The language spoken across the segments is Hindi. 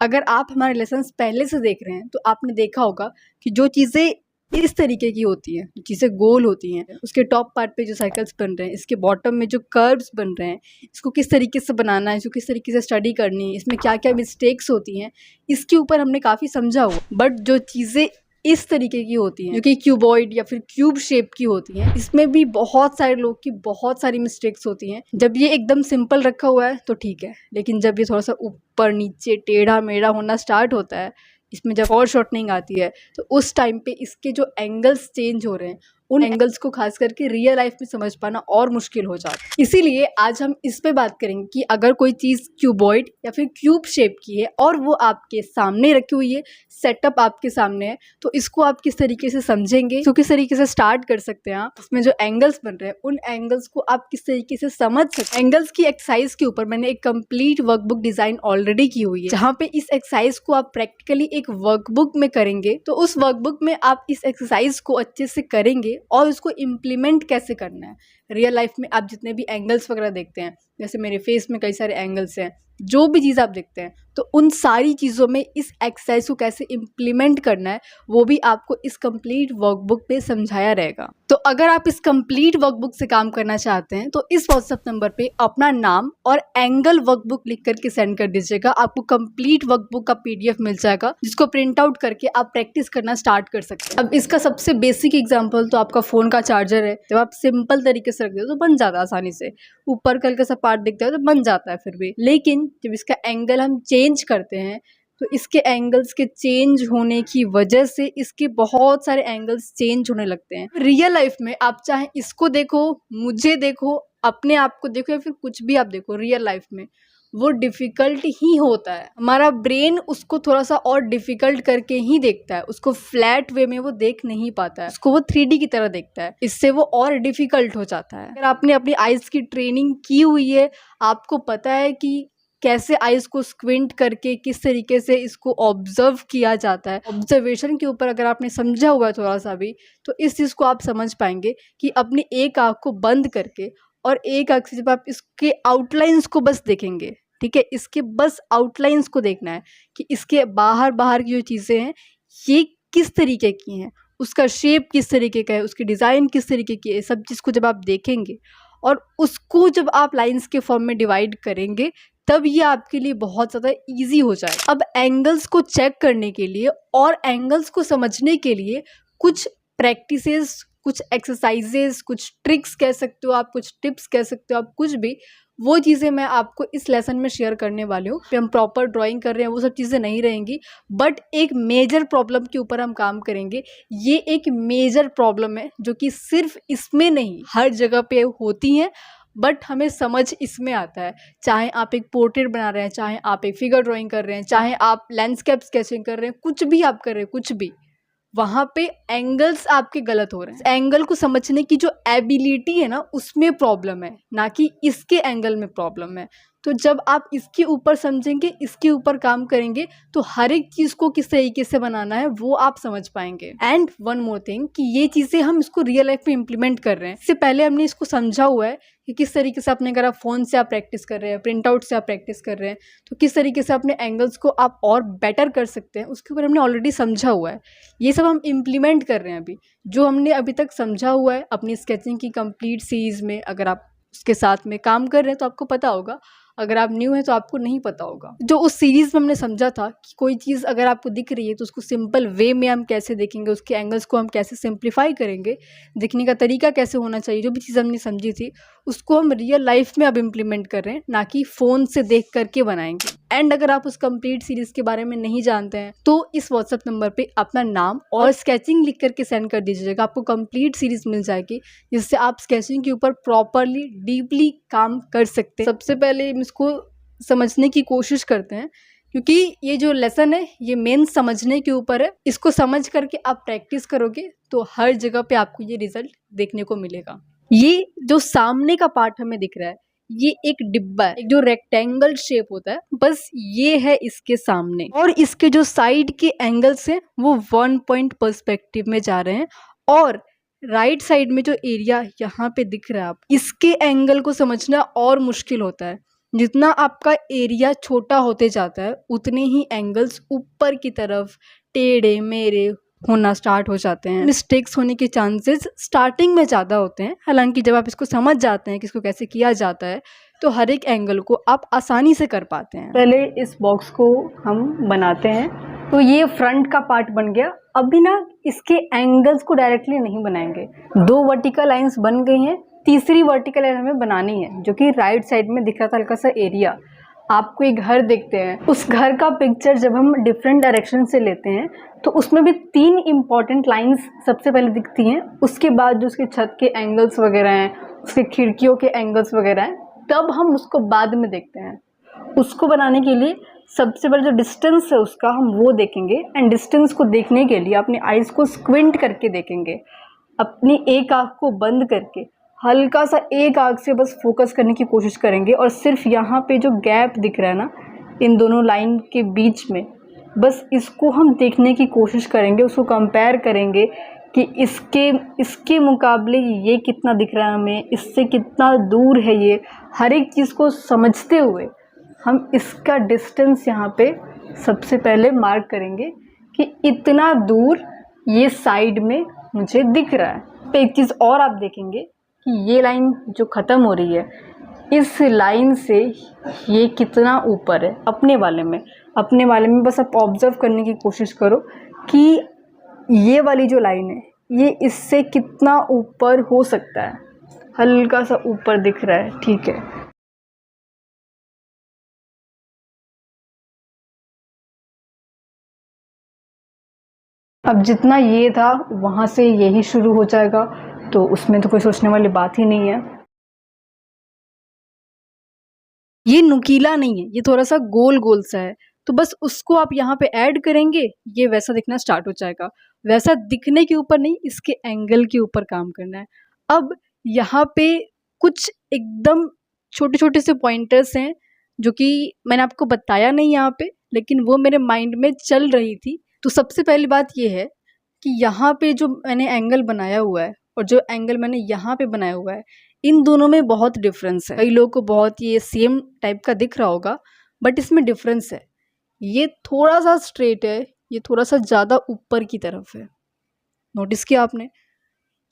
अगर आप हमारे लेसन्स पहले से देख रहे हैं तो आपने देखा होगा कि जो चीज़ें इस तरीके की होती हैं, चीज़ें गोल होती हैं, उसके टॉप पार्ट पे जो सर्कल्स बन रहे हैं, इसके बॉटम में जो कर्व्स बन रहे हैं, इसको किस तरीके से बनाना है, इसको किस तरीके से स्टडी करनी है, इसमें क्या क्या मिस्टेक्स होती हैं, इसके ऊपर हमने काफ़ी समझा हुआ। बट जो चीज़ें इस तरीके की होती हैं जो कि क्यूबॉइड या फिर क्यूब शेप की होती हैं, इसमें भी बहुत सारे लोग की बहुत सारी मिस्टेक्स होती हैं। जब ये एकदम सिंपल रखा हुआ है तो ठीक है, लेकिन जब ये थोड़ा सा ऊपर नीचे टेढ़ा मेढ़ा होना स्टार्ट होता है, इसमें जब और शॉर्टनिंग आती है, तो उस टाइम पे इसके जो एंगल्स चेंज हो रहे हैं, उन एंगल्स को खास करके रियल लाइफ में समझ पाना और मुश्किल हो जाता है। इसीलिए आज हम इस पे बात करेंगे कि अगर कोई चीज़ क्यूबॉइड या फिर क्यूब शेप की है और वो आपके सामने रखी हुई है, सेटअप आपके सामने है, तो इसको आप किस तरीके से समझेंगे, तो किस तरीके से स्टार्ट कर सकते हैं आप। इसमें जो एंगल्स बन रहे हैं उन एंगल्स को आप किस तरीके से समझ सकते हैं। एंगल्स की एक्सरसाइज के ऊपर मैंने एक कंप्लीट वर्कबुक डिजाइन ऑलरेडी की हुई है, जहाँ पे इस एक्सरसाइज को आप प्रैक्टिकली एक वर्कबुक में करेंगे। तो उस वर्कबुक में आप इस एक्सरसाइज को अच्छे से करेंगे और उसको इम्प्लीमेंट कैसे करना है रियल लाइफ में। आप जितने भी एंगल्स वगैरह देखते हैं, जैसे मेरे फेस में कई सारे एंगल्स हैं, जो भी चीज़ आप देखते हैं, तो उन सारी चीज़ों में इस एक्सरसाइज को कैसे इम्प्लीमेंट करना है वो भी आपको इस कंप्लीट वर्कबुक पे समझाया रहेगा। तो अगर आप इस कंप्लीट वर्कबुक से काम करना चाहते हैं तो इस व्हाट्सएप नंबर पे अपना नाम और एंगल वर्कबुक लिख करके सेंड कर दीजिएगा। आपको कंप्लीट वर्कबुक का PDF मिल जाएगा, जिसको प्रिंट आउट करके आप प्रैक्टिस करना स्टार्ट कर सकते हैं। अब इसका सबसे बेसिक एग्जाम्पल तो आपका फ़ोन का चार्जर है। जब आप सिंपल तरीके से रख दो तो बन जाता है आसानी से, ऊपर कल का सा पार्ट दिखता है तो बन जाता है फिर भी। लेकिन जब इसका एंगल हम चेंज करते हैं तो इसके एंगल्स के चेंज होने की वजह से इसके बहुत सारे एंगल्स चेंज होने लगते हैं। रियल लाइफ में आप चाहे इसको देखो, मुझे देखो, अपने आप को देखो, या फिर कुछ भी आप देखो, रियल लाइफ में वो डिफ़िकल्ट ही होता है। हमारा ब्रेन उसको थोड़ा सा और डिफ़िकल्ट करके ही देखता है, उसको फ्लैट वे में वो देख नहीं पाता है, उसको वो 3D की तरह देखता है, इससे वो और डिफ़िकल्ट हो जाता है। अगर आपने अपनी आइज़ की ट्रेनिंग की हुई है, आपको पता है कि कैसे आइज़ को स्क्विंट करके किस तरीके से इसको ऑब्जर्व किया जाता है, ऑब्जर्वेशन के ऊपर अगर आपने समझा हुआ है थोड़ा सा भी, तो इस चीज़ को आप समझ पाएंगे कि अपनी एक आँख को बंद करके और एक आँख से जब आप इसके आउटलाइंस को बस देखेंगे, ठीक है, इसके बस आउटलाइंस को देखना है कि इसके बाहर बाहर की जो चीज़ें हैं ये किस तरीके की हैं, उसका शेप किस तरीके का है, उसकी डिज़ाइन किस तरीके की है, सब चीज़ को जब आप देखेंगे और उसको जब आप लाइंस के फॉर्म में डिवाइड करेंगे, तब ये आपके लिए बहुत ज़्यादा ईजी हो जाएगा। अब एंगल्स को चेक करने के लिए और एंगल्स को समझने के लिए कुछ प्रैक्टिसेस, कुछ एक्सरसाइजेस, कुछ ट्रिक्स कह सकते हो आप, कुछ टिप्स कह सकते हो आप, कुछ भी, वो चीज़ें मैं आपको इस लेसन में शेयर करने वाली हूँ। हम प्रॉपर ड्राइंग कर रहे हैं वो सब चीज़ें नहीं रहेंगी, बट एक मेजर प्रॉब्लम के ऊपर हम काम करेंगे। ये एक मेजर प्रॉब्लम है जो कि सिर्फ इसमें नहीं, हर जगह पे होती हैं, बट हमें समझ इसमें आता है। चाहे आप एक पोर्ट्रेट बना रहे हैं, चाहे आप एक फिगर ड्राइंग कर रहे हैं, चाहे आप लैंडस्केप स्केचिंग कर रहे हैं, कुछ भी आप कर रहे हैं, कुछ भी, वहाँ पे एंगल्स आपके गलत हो रहे हैं। एंगल को समझने की जो एबिलिटी है ना, उसमें प्रॉब्लम है, ना कि इसके एंगल में प्रॉब्लम है। तो जब आप इसके ऊपर समझेंगे, इसके ऊपर काम करेंगे, तो हर एक चीज़ को किस तरीके से बनाना है वो आप समझ पाएंगे। एंड वन मोर थिंग कि ये चीज़ें हम इसको रियल लाइफ में इम्प्लीमेंट कर रहे हैं। इससे पहले हमने इसको समझा हुआ है कि किस तरीके से अपने, अगर आप फ़ोन से आप प्रैक्टिस कर रहे हैं, प्रिंट आउट से आप प्रैक्टिस कर रहे हैं, तो किस तरीके से अपने एंगल्स को आप और बेटर कर सकते हैं, उसके ऊपर हमने ऑलरेडी समझा हुआ है। ये सब हम इम्प्लीमेंट कर रहे हैं अभी। जो हमने अभी तक समझा हुआ है अपनी स्केचिंग की कंप्लीट सीरीज़ में, अगर आप उसके साथ में काम कर रहे हैं तो आपको पता होगा, अगर आप न्यू हैं तो आपको नहीं पता होगा। जो उस सीरीज़ में हमने समझा था कि कोई चीज़ अगर आपको दिख रही है तो उसको सिंपल वे में हम कैसे देखेंगे, उसके एंगल्स को हम कैसे सिंप्लीफाई करेंगे, दिखने का तरीका कैसे होना चाहिए, जो भी चीज़ हमने समझी थी उसको हम रियल लाइफ में अब इम्प्लीमेंट कर रहे हैं, ना कि फ़ोन से देख करके बनाएंगे। एंड अगर आप उस कंप्लीट सीरीज़ के बारे में नहीं जानते हैं तो इस व्हाट्सएप नंबर पे अपना नाम और स्केचिंग लिख करके सेंड कर दीजिएगा। आपको कंप्लीट सीरीज़ मिल जाएगी, जिससे आप स्केचिंग के ऊपर प्रॉपरली डीपली काम कर सकते हैं। सबसे पहले हम इसको समझने की कोशिश करते हैं, क्योंकि ये जो लेसन है ये मेन समझने के ऊपर है। इसको समझ करके आप प्रैक्टिस करोगे तो हर जगह पे आपको ये रिजल्ट देखने को मिलेगा। ये जो सामने का पार्ट हमें दिख रहा है, ये एक डिब्बा है, एक जो रेक्टेंगल शेप होता है, बस ये है इसके सामने, और इसके जो साइड के एंगल्स हैं वो 1 पॉइंट पर्सपेक्टिव में जा रहे हैं, और राइट साइड में जो एरिया यहाँ पे दिख रहा है, आप इसके एंगल को समझना और मुश्किल होता है। जितना आपका एरिया छोटा होते जाता है उतने ही एंगल्स ऊपर की तरफ टेढ़े मेढ़े होना स्टार्ट हो जाते हैं। मिस्टेक्स होने के चांसेस स्टार्टिंग में ज़्यादा होते हैं, हालांकि जब आप इसको समझ जाते हैं कि इसको कैसे किया जाता है तो हर एक एंगल को आप आसानी से कर पाते हैं। पहले इस बॉक्स को हम बनाते हैं। तो ये फ्रंट का पार्ट बन गया। अभी ना इसके एंगल्स को डायरेक्टली नहीं बनाएंगे। 2 वर्टिकल लाइंस बन गई हैं, तीसरी वर्टिकल लाइन हमें बनानी है जो कि राइट साइड में दिख रहा था हल्का सा एरिया। आपको एक घर देखते हैं, उस घर का पिक्चर जब हम डिफरेंट डायरेक्शन से लेते हैं तो उसमें भी 3 इंपॉर्टेंट लाइंस सबसे पहले दिखती हैं। उसके बाद जो उसके छत के एंगल्स वगैरह हैं, उसके खिड़कियों के एंगल्स वगैरह हैं, तब हम उसको बाद में देखते हैं। उसको बनाने के लिए सबसे पहले जो डिस्टेंस है उसका हम वो देखेंगे। एंड डिस्टेंस को देखने के लिए अपने आइज़ को स्क्विंट करके देखेंगे, अपनी एक आँख को बंद करके हल्का सा एक आँख से बस फोकस करने की कोशिश करेंगे और सिर्फ यहाँ पे जो गैप दिख रहा है ना इन दोनों लाइन के बीच में, बस इसको हम देखने की कोशिश करेंगे। उसको कंपेयर करेंगे कि इसके मुकाबले ये कितना दिख रहा है हमें, इससे कितना दूर है ये। हर एक चीज़ को समझते हुए हम इसका डिस्टेंस यहाँ पे सबसे पहले मार्क करेंगे कि इतना दूर ये साइड में मुझे दिख रहा है। तो एक चीज़ और आप देखेंगे कि ये लाइन जो ख़त्म हो रही है, इस लाइन से ये कितना ऊपर है अपने वाले में बस आप ऑब्ज़र्व करने की कोशिश करो कि ये वाली जो लाइन है ये इससे कितना ऊपर हो सकता है। हल्का सा ऊपर दिख रहा है, ठीक है। अब जितना ये था वहाँ से यही शुरू हो जाएगा, तो उसमें तो कोई सोचने वाली बात ही नहीं है। ये नुकीला नहीं है, ये थोड़ा सा गोल गोल सा है, तो बस उसको आप यहाँ पे ऐड करेंगे, ये वैसा दिखना स्टार्ट हो जाएगा। वैसा दिखने के ऊपर नहीं, इसके एंगल के ऊपर काम करना है। अब यहाँ पे कुछ एकदम छोटे छोटे से पॉइंटर्स हैं जो कि मैंने आपको बताया नहीं यहाँ पे, लेकिन वो मेरे माइंड में चल रही थी। तो सबसे पहली बात ये है कि यहाँ पे जो मैंने एंगल बनाया हुआ है और जो एंगल मैंने यहाँ पे बनाया हुआ है, इन दोनों में बहुत डिफरेंस है। कई लोगों को बहुत ये सेम टाइप का दिख रहा होगा, बट इसमें डिफरेंस है। ये थोड़ा सा स्ट्रेट है, ये थोड़ा सा ज़्यादा ऊपर की तरफ है। नोटिस किया आपने?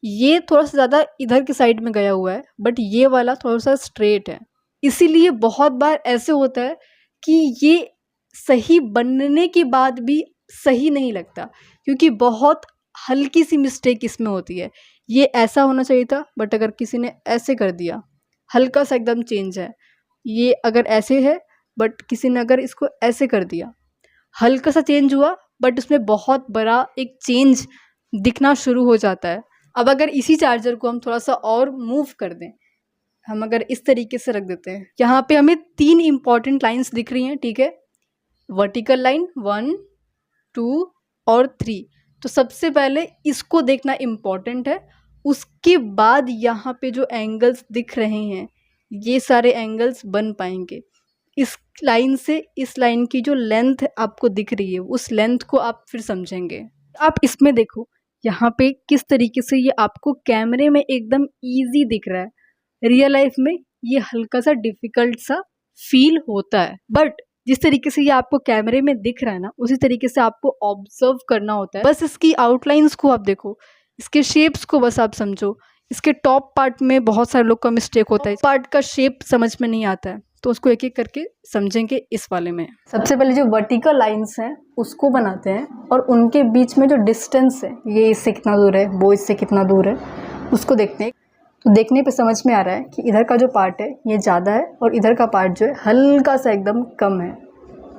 ये थोड़ा सा ज़्यादा इधर की साइड में गया हुआ है, बट ये वाला थोड़ा सा स्ट्रेट है। इसीलिए बहुत बार ऐसे होता है कि ये सही बनने के बाद भी सही नहीं लगता, क्योंकि बहुत हल्की सी मिस्टेक इसमें होती है। ये ऐसा होना चाहिए था, बट अगर किसी ने ऐसे कर दिया, हल्का सा एकदम चेंज है। ये अगर ऐसे है, बट किसी ने अगर इसको ऐसे कर दिया, हल्का सा चेंज हुआ, बट उसमें बहुत बड़ा एक चेंज दिखना शुरू हो जाता है। अब अगर इसी चार्जर को हम थोड़ा सा और मूव कर दें, हम अगर इस तरीके से रख देते हैं, यहाँ पे हमें 3 इंपॉर्टेंट लाइंस दिख रही हैं, ठीक है। वर्टिकल लाइन 1, 2 और 3। तो सबसे पहले इसको देखना इम्पॉर्टेंट है। उसके बाद यहाँ पे जो एंगल्स दिख रहे हैं, ये सारे एंगल्स बन पाएंगे। इस लाइन से इस लाइन की जो लेंथ आपको दिख रही है, उस लेंथ को आप फिर समझेंगे। आप इसमें देखो, यहाँ पे किस तरीके से ये आपको कैमरे में एकदम इजी दिख रहा है। रियल लाइफ में ये हल्का सा डिफिकल्ट सा फील होता है, बट जिस तरीके से ये आपको कैमरे में दिख रहा है ना, उसी तरीके से आपको ऑब्जर्व करना होता है। बस इसकी आउटलाइंस को आप देखो, इसके शेप्स को बस आप समझो। इसके टॉप पार्ट में बहुत सारे लोग का मिस्टेक होता है, पार्ट का शेप समझ में नहीं आता है, तो उसको एक एक करके समझेंगे इस वाले में। सबसे पहले जो वर्टिकल लाइंस हैं उसको बनाते हैं, और उनके बीच में जो डिस्टेंस है, ये इससे कितना दूर है, वो इससे कितना दूर है, उसको देखते हैं। तो देखने पे समझ में आ रहा है कि इधर का जो पार्ट है ये ज़्यादा है और इधर का पार्ट जो है हल्का सा एकदम कम है।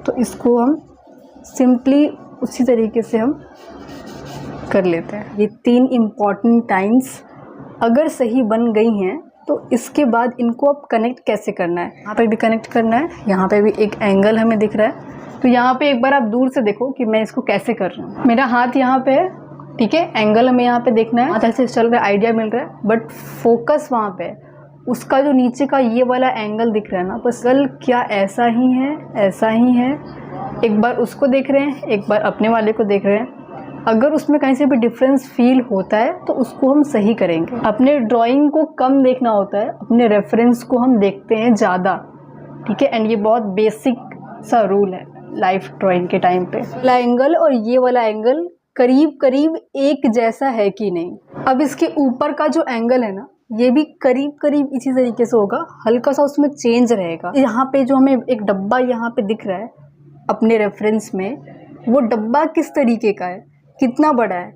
तो इसको हम सिंपली उसी तरीके से हम कर लेते हैं। ये 3 इम्पॉर्टेंट लाइंस अगर सही बन गई हैं, तो इसके बाद इनको अब कनेक्ट कैसे करना है। यहाँ पे भी कनेक्ट करना है, यहाँ पे भी एक एंगल हमें दिख रहा है। तो यहाँ पे एक बार आप दूर से देखो कि मैं इसको कैसे कर रहा हूँ। मेरा हाथ यहाँ पे है, ठीक है, एंगल हमें यहाँ पे देखना है, हाथ ऐसे चल रहा है, आइडिया मिल रहा है, बट फोकस वहाँ पे है। उसका जो नीचे का ये वाला एंगल दिख रहा है ना, बस कल क्या ऐसा ही है, ऐसा ही है। एक बार उसको देख रहे हैं, एक बार अपने वाले को देख रहे हैं। अगर उसमें कहीं से भी डिफरेंस फील होता है तो उसको हम सही करेंगे। अपने ड्राइंग को कम देखना होता है, अपने रेफरेंस को हम देखते हैं ज़्यादा, ठीक है। एंड ये बहुत बेसिक सा रूल है लाइफ ड्राइंग के टाइम पे। वाला एंगल और ये वाला एंगल करीब करीब एक जैसा है कि नहीं। अब इसके ऊपर का जो एंगल है ना, ये भी करीब करीब इसी तरीके से होगा, हल्का सा उसमें चेंज रहेगा। यहाँ पे जो हमें एक डब्बा यहाँ पे दिख रहा है अपने रेफरेंस में, वो डब्बा किस तरीके का है, कितना बड़ा है,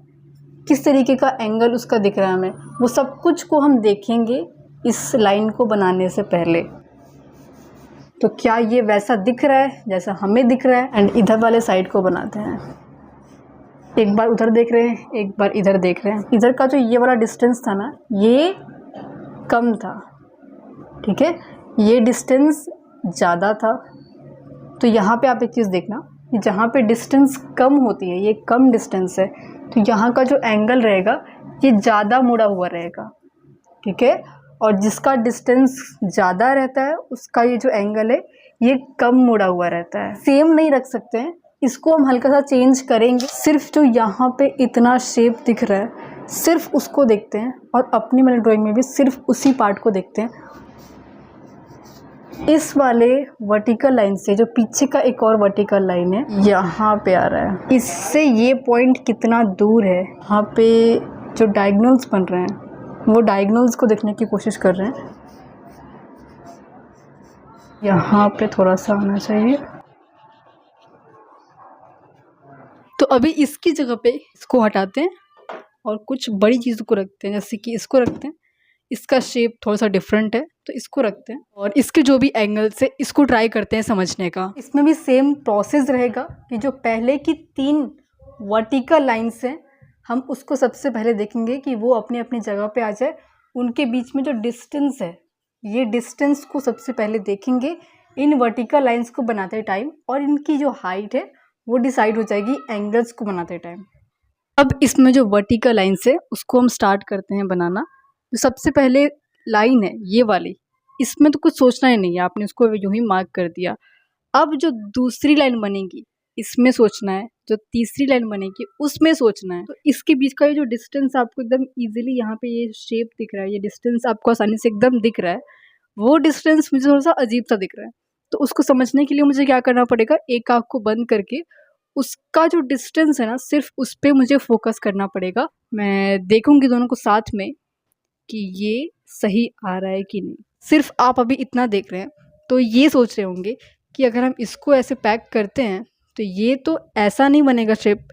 किस तरीके का एंगल उसका दिख रहा है हमें, वो सब कुछ को हम देखेंगे इस लाइन को बनाने से पहले। तो क्या ये वैसा दिख रहा है जैसा हमें दिख रहा है। एंड इधर वाले साइड को बनाते हैं। एक बार उधर देख रहे हैं, एक बार इधर देख रहे हैं। इधर का जो ये वाला डिस्टेंस था ना, ये कम था, ठीक है, ये डिस्टेंस ज़्यादा था। तो यहाँ पे आप एक चीज़ देखना, जहाँ पे डिस्टेंस कम होती है, ये कम डिस्टेंस है, तो यहाँ का जो एंगल रहेगा ये ज़्यादा मुड़ा हुआ रहेगा, ठीक है। और जिसका डिस्टेंस ज़्यादा रहता है उसका ये जो एंगल है ये कम मुड़ा हुआ रहता है। सेम नहीं रख सकते हैं, इसको हम हल्का सा चेंज करेंगे। सिर्फ जो यहाँ पे इतना शेप दिख रहा है सिर्फ उसको देखते हैं, और अपनी वाली ड्राइंग में भी सिर्फ उसी पार्ट को देखते हैं। इस वाले वर्टिकल लाइन से जो पीछे का एक और वर्टिकल लाइन है यहाँ पे आ रहा है, इससे ये पॉइंट कितना दूर है। यहाँ पे जो डायगोनल्स बन रहे हैं वो डायगोनल्स को देखने की कोशिश कर रहे हैं। यहाँ पे थोड़ा सा आना चाहिए। तो अभी इसकी जगह पे इसको हटाते हैं और कुछ बड़ी चीज़ों को रखते हैं, जैसे कि इसको रखते हैं। इसका शेप थोड़ा सा डिफरेंट है तो इसको रखते हैं, और इसके जो भी एंगल्स है इसको ट्राई करते हैं समझने का। इसमें भी सेम प्रोसेस रहेगा कि जो पहले की 3 वर्टिकल लाइन्स हैं हम उसको सबसे पहले देखेंगे कि वो अपनी अपनी जगह पे आ जाए। उनके बीच में जो डिस्टेंस है, ये डिस्टेंस को सबसे पहले देखेंगे इन वर्टिकल लाइंस को बनाते टाइम, और इनकी जो हाइट है वो डिसाइड हो जाएगी एंगल्स को बनाते टाइम। अब इसमें जो वर्टिकल लाइंस है उसको हम स्टार्ट करते हैं बनाना। तो सबसे पहले लाइन है ये वाली, इसमें तो कुछ सोचना ही नहीं है, आपने उसको यूं ही मार्क कर दिया। अब जो दूसरी लाइन बनेगी इसमें सोचना है, जो तीसरी लाइन बनेगी उसमें सोचना है। तो इसके बीच का ये जो डिस्टेंस आपको एकदम इजीली यहाँ पे ये शेप दिख रहा है, ये डिस्टेंस आपको आसानी से एकदम दिख रहा है, वो डिस्टेंस मुझे थोड़ा सा अजीब सा दिख रहा है। तो उसको समझने के लिए मुझे क्या करना पड़ेगा, एक आँख को बंद करके उसका जो डिस्टेंस है ना सिर्फ उस पर मुझे फोकस करना पड़ेगा। मैं देखूंगी दोनों को साथ में कि ये सही आ रहा है कि नहीं। सिर्फ आप अभी इतना देख रहे हैं तो ये सोच रहे होंगे कि अगर हम इसको ऐसे पैक करते हैं तो ये तो ऐसा नहीं बनेगा शेप।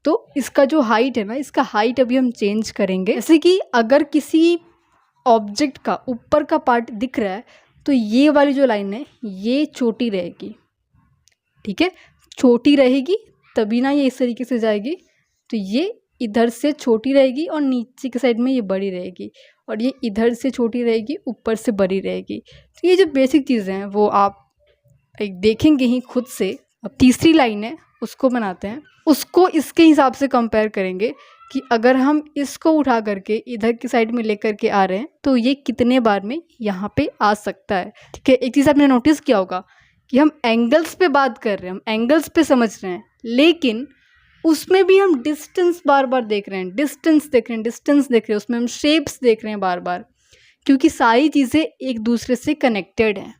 तो इसका जो हाइट है ना, इसका हाइट अभी हम चेंज करेंगे। जैसे कि अगर किसी ऑब्जेक्ट का ऊपर का पार्ट दिख रहा है तो ये वाली जो लाइन है ये छोटी रहेगी, ठीक है, छोटी रहेगी तभी ना ये इस तरीके से जाएगी। तो ये इधर से छोटी रहेगी और नीचे के साइड में ये बड़ी रहेगी, और ये इधर से छोटी रहेगी ऊपर से बड़ी रहेगी। तो ये जो बेसिक चीज़ें हैं वो आप देखेंगे ही खुद से। अब तीसरी लाइन है उसको बनाते हैं, उसको इसके हिसाब से कंपेयर करेंगे कि अगर हम इसको उठा करके इधर की साइड में लेकर के आ रहे हैं तो ये कितने बार में यहाँ पे आ सकता है, ठीक है। एक चीज़ आपने नोटिस किया होगा कि हम एंगल्स पे बात कर रहे हैं, हम एंगल्स पे समझ रहे हैं, लेकिन उसमें भी हम डिस्टेंस बार बार देख रहे हैं, डिस्टेंस देख रहे हैं, डिस्टेंस देख रहे हैं, उसमें हम शेप्स देख रहे हैं बार बार, क्योंकि सारी चीज़ें एक दूसरे से कनेक्टेड हैं,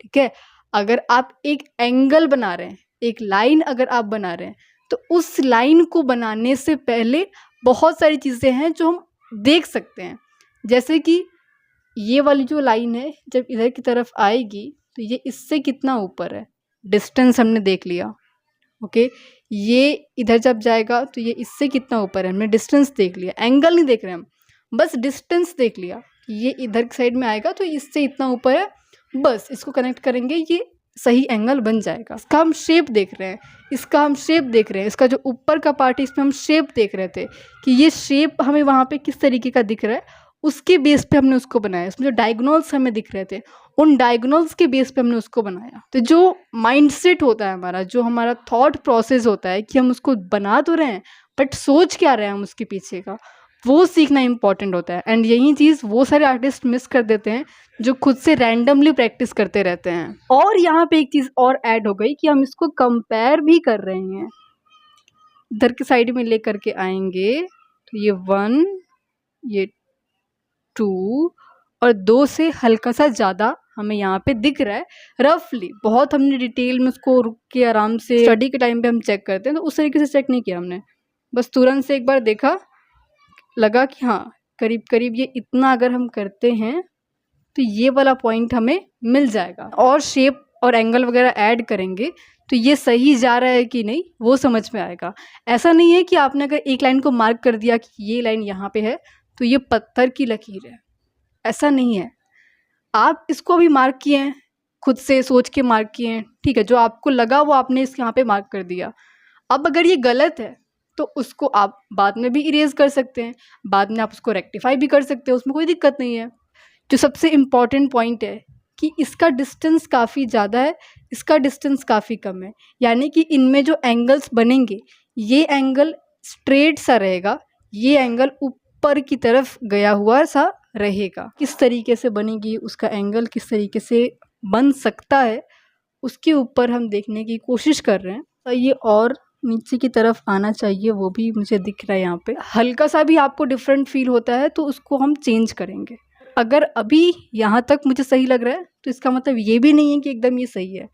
ठीक है। अगर आप एक एंगल बना रहे हैं, एक लाइन अगर आप बना रहे हैं, तो उस लाइन को बनाने से पहले बहुत सारी चीज़ें हैं जो हम देख सकते हैं। जैसे कि ये वाली जो लाइन है जब इधर की तरफ आएगी तो ये इससे कितना ऊपर है, डिस्टेंस हमने देख लिया, ओके। ये इधर जब जाएगा तो ये इससे कितना ऊपर है, हमने डिस्टेंस देख लिया, एंगल नहीं देख रहे हम, बस डिस्टेंस देख लिया। ये इधर की साइड में आएगा तो इससे इतना ऊपर है, बस इसको कनेक्ट करेंगे, ये सही एंगल बन जाएगा। इसका हम शेप देख रहे हैं, इसका हम शेप देख रहे हैं, इसका जो ऊपर का पार्ट है इसमें हम शेप देख रहे थे कि ये शेप हमें वहाँ पे किस तरीके का दिख रहा है, उसके बेस पे हमने उसको बनाया। इसमें जो डायगोनल्स हमें दिख रहे थे उन डायगोनल्स के बेस पे हमने उसको बनाया। तो जो माइंडसेट होता है हमारा, जो हमारा थॉट प्रोसेस होता है कि हम उसको बना तो रहे हैं बट सोच क्या रहे हैं हम उसके पीछे का, वो सीखना इंपॉर्टेंट होता है। एंड यही चीज़ वो सारे आर्टिस्ट मिस कर देते हैं जो खुद से रैंडमली प्रैक्टिस करते रहते हैं। और यहाँ पे एक चीज़ और ऐड हो गई कि हम इसको कंपेयर भी कर रहे हैं। इधर की साइड में ले करके आएंगे तो ये 1, ये 2 और 2 से हल्का सा ज़्यादा हमें यहाँ पे दिख रहा है रफली। बहुत हमने डिटेल में उसको रुक के आराम से स्टडी के टाइम पे हम चेक करते हैं, तो उस तरीके से चेक नहीं किया हमने, बस तुरंत से एक बार देखा, लगा कि हाँ करीब करीब ये इतना अगर हम करते हैं तो ये वाला पॉइंट हमें मिल जाएगा। और शेप और एंगल वगैरह ऐड करेंगे तो ये सही जा रहा है कि नहीं वो समझ में आएगा। ऐसा नहीं है कि आपने अगर एक लाइन को मार्क कर दिया कि ये लाइन यहाँ पे है तो ये पत्थर की लकीर है, ऐसा नहीं है। आप इसको भी मार्क किए हैं, खुद से सोच के मार्क किए हैं, ठीक है, जो आपको लगा वो आपने इस यहाँ पे मार्क कर दिया। अब अगर ये गलत है तो उसको आप बाद में भी इरेज कर सकते हैं, बाद में आप उसको रेक्टिफाई भी कर सकते हैं, उसमें कोई दिक्कत नहीं है। जो सबसे इम्पॉर्टेंट पॉइंट है कि इसका डिस्टेंस काफ़ी ज़्यादा है, इसका डिस्टेंस काफ़ी कम है, यानी कि इनमें जो एंगल्स बनेंगे ये एंगल स्ट्रेट सा रहेगा, ये एंगल ऊपर की तरफ गया हुआ सा रहेगा। किस तरीके से बनेगी, उसका एंगल किस तरीके से बन सकता है, उसके ऊपर हम देखने की कोशिश कर रहे हैं। तो ये और नीचे की तरफ आना चाहिए, वो भी मुझे दिख रहा है यहाँ पे। हल्का सा भी आपको डिफरेंट फील होता है तो उसको हम चेंज करेंगे। अगर अभी यहाँ तक मुझे सही लग रहा है तो इसका मतलब ये भी नहीं है कि एकदम ये सही है।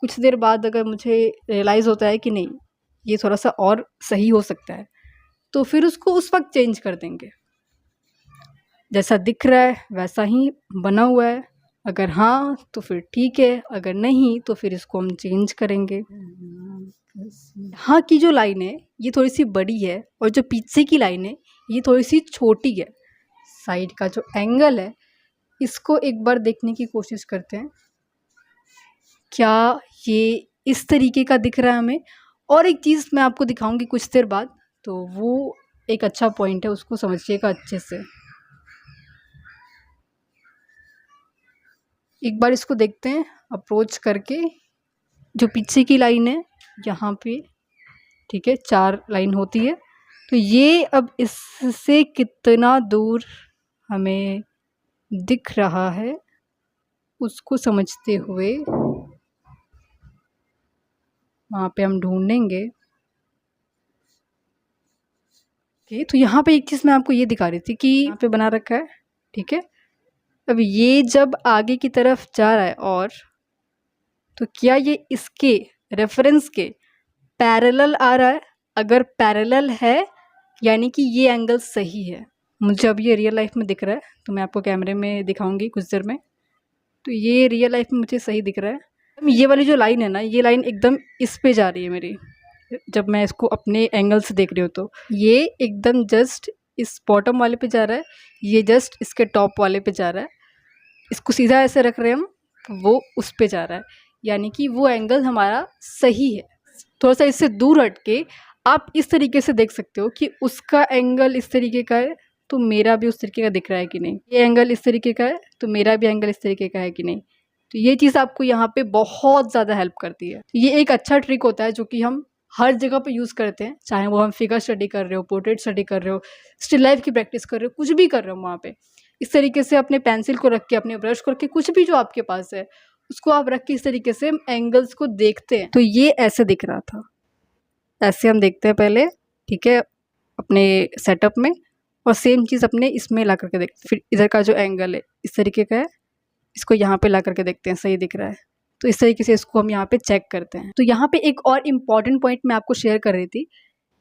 कुछ देर बाद अगर मुझे रियलाइज़ होता है कि नहीं ये थोड़ा सा और सही हो सकता है तो फिर उसको उस वक्त चेंज कर देंगे। जैसा दिख रहा है वैसा ही बना हुआ है, अगर हाँ तो फिर ठीक है, अगर नहीं तो फिर इसको हम चेंज करेंगे। हाँ की जो लाइन है ये थोड़ी सी बड़ी है और जो पीछे की लाइन है ये थोड़ी सी छोटी है। साइड का जो एंगल है इसको एक बार देखने की कोशिश करते हैं, क्या ये इस तरीके का दिख रहा है हमें। और एक चीज़ मैं आपको दिखाऊंगी कुछ देर बाद, तो वो एक अच्छा पॉइंट है, उसको समझिएगा अच्छे से। एक बार इसको देखते हैं अप्रोच करके। जो पीछे की लाइन है यहाँ पे, ठीक है, 4 लाइन होती है, तो ये अब इससे कितना दूर हमें दिख रहा है उसको समझते हुए वहाँ पे हम ढूंढेंगे। ओके, तो यहाँ पे एक चीज़ मैं आपको ये दिखा रही थी कि यहाँ पे बना रखा है, ठीक है। अब ये जब आगे की तरफ जा रहा है और तो क्या ये इसके रेफरेंस के पैरेलल आ रहा है? अगर पैरेलल है यानी कि ये एंगल सही है। मुझे अब ये रियल लाइफ में दिख रहा है, तो मैं आपको कैमरे में दिखाऊंगी कुछ देर में। तो ये रियल लाइफ में मुझे सही दिख रहा है। ये वाली जो लाइन है ना, ये लाइन एकदम इस पे जा रही है मेरी, जब मैं इसको अपने एंगल से देख रही हूँ तो ये एकदम जस्ट इस बॉटम वाले पे जा रहा है, ये जस्ट इसके टॉप वाले पे जा रहा है। इसको सीधा ऐसे रख रहे हैं हम तो वो उस पे जा रहा है, यानी कि वो एंगल हमारा सही है। थोड़ा सा इससे दूर हट के आप इस तरीके से देख सकते हो कि उसका एंगल इस तरीके का है तो मेरा भी उस तरीके का दिख रहा है कि नहीं, ये एंगल इस तरीके का है तो मेरा भी एंगल इस तरीके का है कि नहीं। तो ये चीज़ आपको यहाँ पे बहुत ज़्यादा हेल्प करती है। ये एक अच्छा ट्रिक होता है जो कि हम हर जगह पे यूज़ करते हैं, चाहे वो हम फिगर स्टडी कर रहे हो, पोर्ट्रेट स्टडी कर रहे हो, स्टिल लाइफ की प्रैक्टिस कर रहे हो, कुछ भी कर रहे हो वहाँ पे इस तरीके से अपने पेंसिल को रख के, अपने ब्रश को रख के, कुछ भी जो आपके पास है उसको आप रख के इस तरीके से एंगल्स को देखते हैं। तो ये ऐसे दिख रहा था, ऐसे हम देखते हैं पहले, ठीक है, अपने सेटअप में, और सेम चीज़ अपने इसमें ला करके देखते हैं। फिर इधर का जो एंगल है इस तरीके का है, इसको यहाँ पे ला करके देखते हैं सही दिख रहा है, तो इस तरीके से इसको हम यहाँ पे चेक करते हैं। तो यहाँ पे एक और इम्पॉर्टेंट पॉइंट मैं आपको शेयर कर रही थी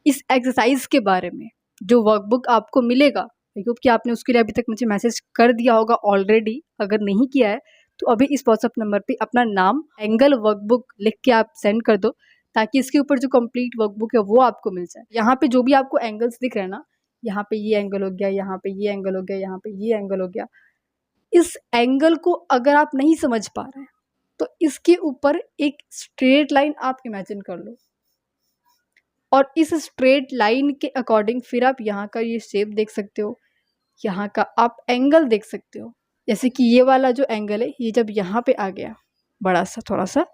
इस एक्सरसाइज के बारे में। जो वर्कबुक आपको मिलेगा, आई होप कि आपने उसके लिए अभी तक मुझे मैसेज कर दिया होगा ऑलरेडी, अगर नहीं किया है तो अभी इस व्हाट्सएप नंबर पे अपना नाम एंगल वर्कबुक लिख के आप सेंड कर दो, ताकि इसके ऊपर जो कंप्लीट वर्कबुक है वो आपको मिल जाए। यहाँ पे जो भी आपको एंगल्स दिख रहे हैं ना, यहाँ पे ये एंगल हो गया, यहाँ पे ये एंगल हो गया, यहाँ पे ये एंगल हो गया, इस एंगल को अगर आप नहीं समझ पा रहे हैं तो इसके ऊपर एक स्ट्रेट लाइन आप इमेजिन कर लो, और इस स्ट्रेट लाइन के अकॉर्डिंग फिर आप यहाँ का ये शेप देख सकते हो, यहाँ का आप एंगल देख सकते हो। जैसे कि ये वाला जो एंगल है ये जब यहाँ पे आ गया बड़ा सा थोड़ा सा,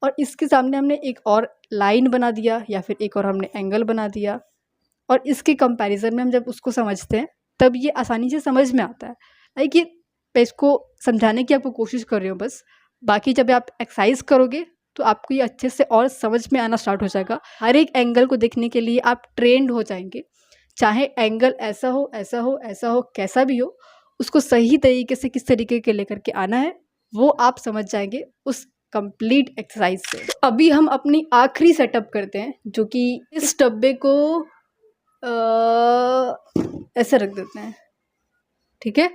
और इसके सामने हमने एक और लाइन बना दिया या फिर एक और हमने एंगल बना दिया, और इसके कंपैरिजन में हम जब उसको समझते हैं तब ये आसानी से समझ में आता है। लाइक ये मैं इसको समझाने की आपको कोशिश कर रही हूँ बस, बाकी जब आप एक्सरसाइज करोगे तो आपको ये अच्छे से और समझ में आना स्टार्ट हो जाएगा। हर एक एंगल को देखने के लिए आप ट्रेंड हो जाएंगे, चाहे एंगल ऐसा हो, ऐसा हो, ऐसा हो, कैसा भी हो, उसको सही तरीके से किस तरीके के लेकर के आना है वो आप समझ जाएंगे उस कंप्लीट एक्सरसाइज से। अभी हम अपनी आखिरी सेटअप करते हैं, जो कि इस डब्बे को ऐसे रख देते हैं, ठीक है।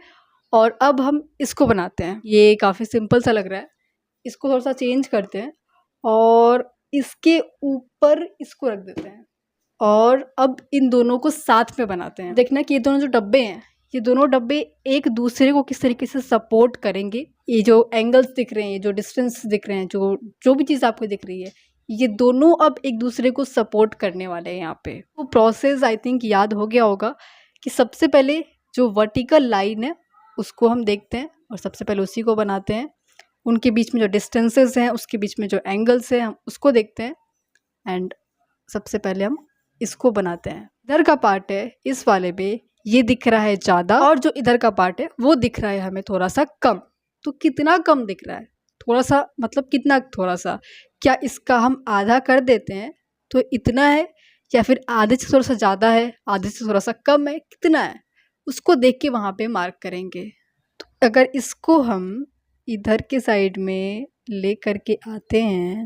और अब हम इसको बनाते हैं। ये काफ़ी सिंपल सा लग रहा है, इसको थोड़ा सा चेंज करते हैं और इसके ऊपर इसको रख देते हैं और अब इन दोनों को साथ में बनाते हैं। देखना कि ये दोनों जो डब्बे हैं, ये दोनों डब्बे एक दूसरे को किस तरीके से सपोर्ट करेंगे। ये जो एंगल्स दिख रहे हैं, ये जो डिस्टेंस दिख रहे हैं, जो भी चीज़ आपको दिख रही है, ये दोनों अब एक दूसरे को सपोर्ट करने वाले हैं यहाँ पे। वो प्रोसेस आई थिंक याद हो गया होगा कि सबसे पहले जो वर्टिकल लाइन है उसको हम देखते हैं और सबसे पहले उसी को बनाते हैं। उनके बीच में जो डिस्टेंसेस हैं, उसके बीच में जो एंगल्स हैं, हम उसको देखते हैं एंड सबसे पहले हम इसको बनाते हैं। इधर का पार्ट है इस वाले पे ये दिख रहा है ज़्यादा और जो इधर का पार्ट है वो दिख रहा है हमें थोड़ा सा कम। तो कितना कम दिख रहा है? थोड़ा सा मतलब कितना थोड़ा सा? क्या इसका हम आधा कर देते हैं तो इतना है, या फिर आधे से थोड़ा सा ज़्यादा है, आधे से थोड़ा सा कम है, कितना है उसको देख के वहाँ पे मार्क करेंगे। तो अगर इसको हम इधर के साइड में ले करके आते हैं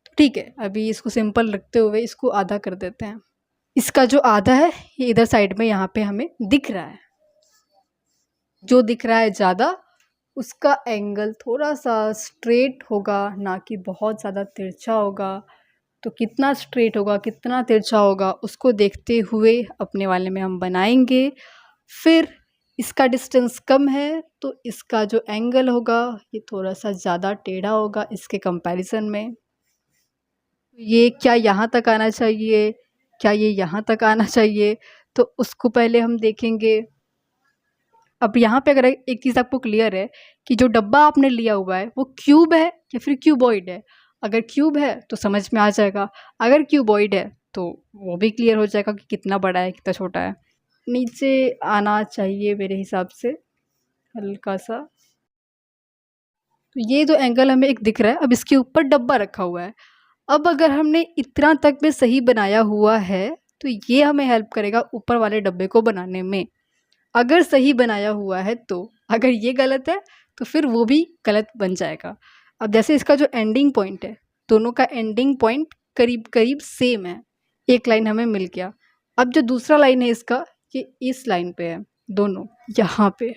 तो ठीक है, अभी इसको सिंपल रखते हुए इसको आधा कर देते हैं। इसका जो आधा है ये इधर साइड में यहाँ पे हमें दिख रहा है। जो दिख रहा है ज़्यादा उसका एंगल थोड़ा सा स्ट्रेट होगा, ना कि बहुत ज़्यादा तिरछा होगा। तो कितना स्ट्रेट होगा, कितना तिरछा होगा, उसको देखते हुए अपने वाले में हम बनाएंगे। फिर इसका डिस्टेंस कम है तो इसका जो एंगल होगा ये थोड़ा सा ज़्यादा टेढ़ा होगा इसके कंपैरिजन में। ये क्या यहाँ तक आना चाहिए, क्या ये यहाँ तक आना चाहिए, तो उसको पहले हम देखेंगे। अब यहाँ पे अगर एक चीज़ आपको क्लियर है कि जो डब्बा आपने लिया हुआ है वो क्यूब है या फिर क्यूबॉइड है। अगर क्यूब है तो समझ में आ जाएगा, अगर क्यूबॉइड है तो वो भी क्लियर हो जाएगा कि कितना बड़ा है कितना छोटा है। नीचे आना चाहिए मेरे हिसाब से हल्का सा। तो ये जो एंगल हमें एक दिख रहा है, अब इसके ऊपर डब्बा रखा हुआ है। अब अगर हमने इतना तक में सही बनाया हुआ है तो ये हमें हेल्प करेगा ऊपर वाले डब्बे को बनाने में। अगर सही बनाया हुआ है तो, अगर ये गलत है तो फिर वो भी गलत बन जाएगा। अब जैसे इसका जो एंडिंग पॉइंट है, दोनों का एंडिंग पॉइंट करीब करीब सेम है, एक लाइन हमें मिल गया। अब जो दूसरा लाइन है इसका, ये इस लाइन पे है, दोनों यहाँ पे।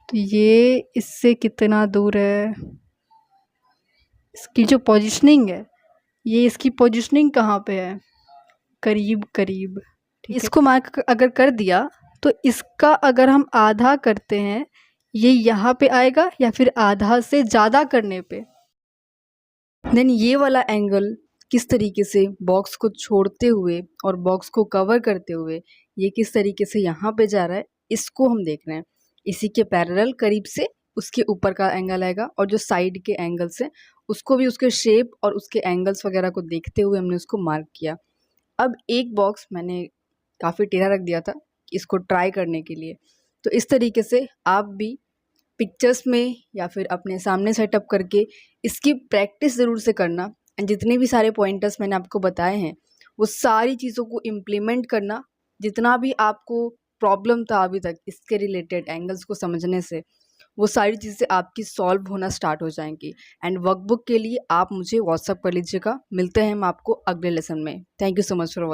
तो ये इससे कितना दूर है, इसकी जो पोजीशनिंग है, ये इसकी पोजीशनिंग कहाँ पे है, करीब करीब। इसको मार्क अगर कर दिया तो इसका अगर हम आधा करते हैं ये यहाँ पे आएगा, या फिर आधा से ज़्यादा करने पे देन ये वाला एंगल किस तरीके से बॉक्स को छोड़ते हुए और बॉक्स को कवर करते हुए ये किस तरीके से यहाँ पे जा रहा है, इसको हम देख रहे हैं। इसी के पैरेलल करीब से उसके ऊपर का एंगल आएगा और जो साइड के एंगल्स हैं उसको भी उसके शेप और उसके एंगल्स वगैरह को देखते हुए हमने उसको मार्क किया। अब एक बॉक्स मैंने काफ़ी टेढ़ा रख दिया था इसको ट्राई करने के लिए। तो इस तरीके से आप भी पिक्चर्स में या फिर अपने सामने सेटअप करके इसकी प्रैक्टिस ज़रूर से करना। एंड जितने भी सारे पॉइंटर्स मैंने आपको बताए हैं वो सारी चीज़ों को इम्प्लीमेंट करना। जितना भी आपको प्रॉब्लम था अभी तक इसके रिलेटेड एंगल्स को समझने से, वो सारी चीज़ें आपकी सॉल्व होना स्टार्ट हो जाएंगी। एंड वर्कबुक के लिए आप मुझे व्हाट्सअप कर लीजिएगा। मिलते हैं हम आपको अगले लेसन में। Thank you so much for watching.